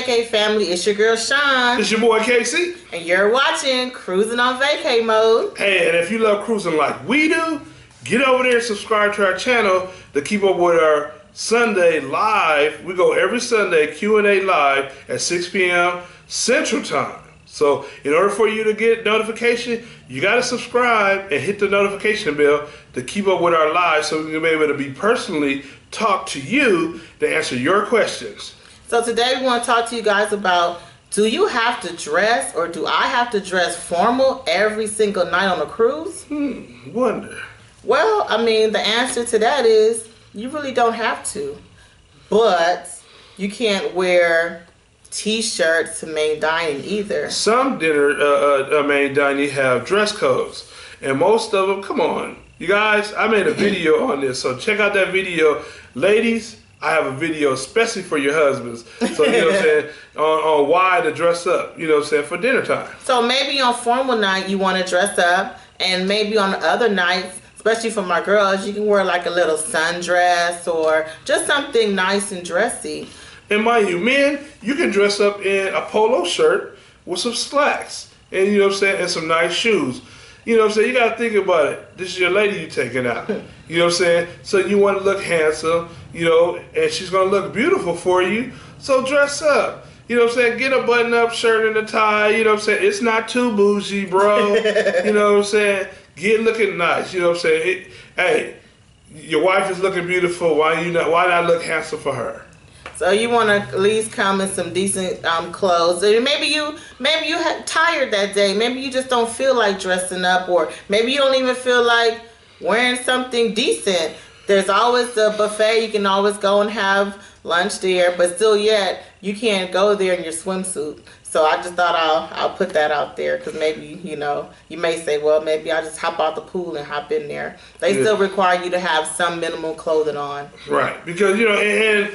vacay family? It's your girl Sean. It's your boy KC. And you're watching Cruising on Vacay Mode. Hey, and if you love cruising like we do, get over there and subscribe to our channel to keep up with our Sunday live. We go every Sunday Q&A live at 6 p.m. Central Time. So in order for you to get notification, you got to subscribe and hit the notification bell to keep up with our live so we can be able to be personally talk to you to answer your questions. So today we want to talk to you guys about, do you have to dress or do I have to dress formal every single night on a cruise? Wonder. Well, I mean, the answer to that is you really don't have to. But you can't wear t-shirts to main dining either. Some dinner main dining have dress codes, and most of them, come on you guys, I made a video on this, so check out that video. Ladies, I have a video especially for your husbands, so you know what I'm saying, on why to dress up, you know what I'm saying, for dinner time. So maybe on formal night you want to dress up, and maybe on other nights, especially for my girls, you can wear like a little sundress or just something nice and dressy. And mind you, men, you can dress up in a polo shirt with some slacks, and you know what I'm saying, and some nice shoes. You know what I'm saying, you got to think about it. This is your lady you're taking out. You know what I'm saying? So you want to look handsome, you know, and she's going to look beautiful for you. So dress up. You know what I'm saying? Get a button-up shirt and a tie. You know what I'm saying? It's not too bougie, bro. You know what I'm saying? Get looking nice. You know what I'm saying? Hey, your wife is looking beautiful. Why not look handsome for her? So you want to at least come in some decent clothes. Maybe you tired that day. Maybe you just don't feel like dressing up, or maybe you don't even feel like wearing something decent. There's always the buffet. You can always go and have lunch there, but still yet you can't go there in your swimsuit. So I just thought I'll put that out there, because maybe, you know, you may say, well, maybe I'll just hop out the pool and hop in there. They still require you to have some minimal clothing on. Right, because, you know, and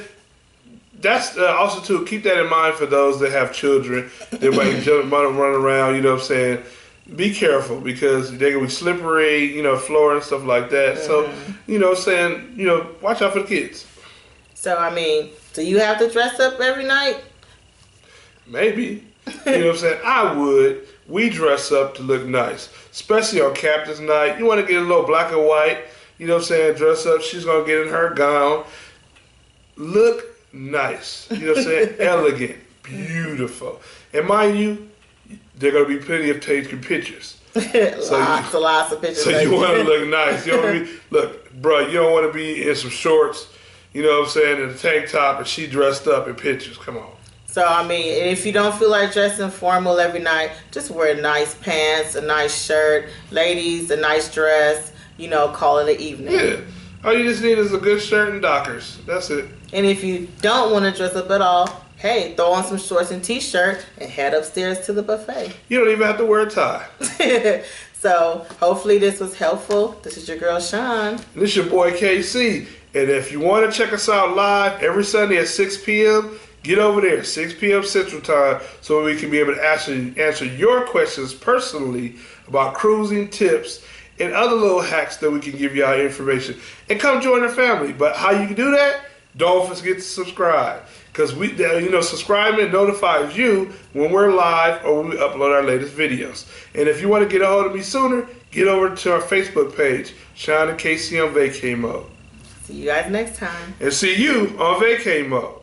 that's also, too, keep that in mind for those that have children. They might run around, you know what I'm saying. Be careful, because they can be slippery, you know, floor and stuff like that. So, you know what I'm saying, you know, watch out for the kids. So, I mean, do you have to dress up every night? Maybe. You know what I'm saying? I would. We dress up to look nice, especially on Captain's Night. You want to get a little black and white, you know what I'm saying, dress up. She's going to get in her gown. Look nice. You know what I'm saying? Elegant. Beautiful. And mind you, there are going to be plenty of taking pictures. Lots of pictures. So you want to look nice. You know what I mean? Look, bro, you don't want to be in some shorts, you know what I'm saying, in a tank top, and she dressed up in pictures. Come on. So, I mean, if you don't feel like dressing formal every night, just wear nice pants, a nice shirt. Ladies, a nice dress. You know, call it an evening. Yeah. All you just need is a good shirt and Dockers. That's it. And if you don't want to dress up at all, hey, throw on some shorts and t-shirt and head upstairs to the buffet. You don't even have to wear a tie. So, hopefully this was helpful. This is your girl, Sean. This is your boy, KC. And if you want to check us out live every Sunday at 6 p.m., get over there, 6 p.m. Central Time, so we can be able to answer your questions personally about cruising tips and other little hacks that we can give you our information. And come join our family. But how you can do that? Don't forget to subscribe. Because you know, subscribing notifies you when we're live or when we upload our latest videos. And if you want to get a hold of me sooner, get over to our Facebook page, Sean and KC on Vacay Mode. See you guys next time. And see you on Vacay Mode.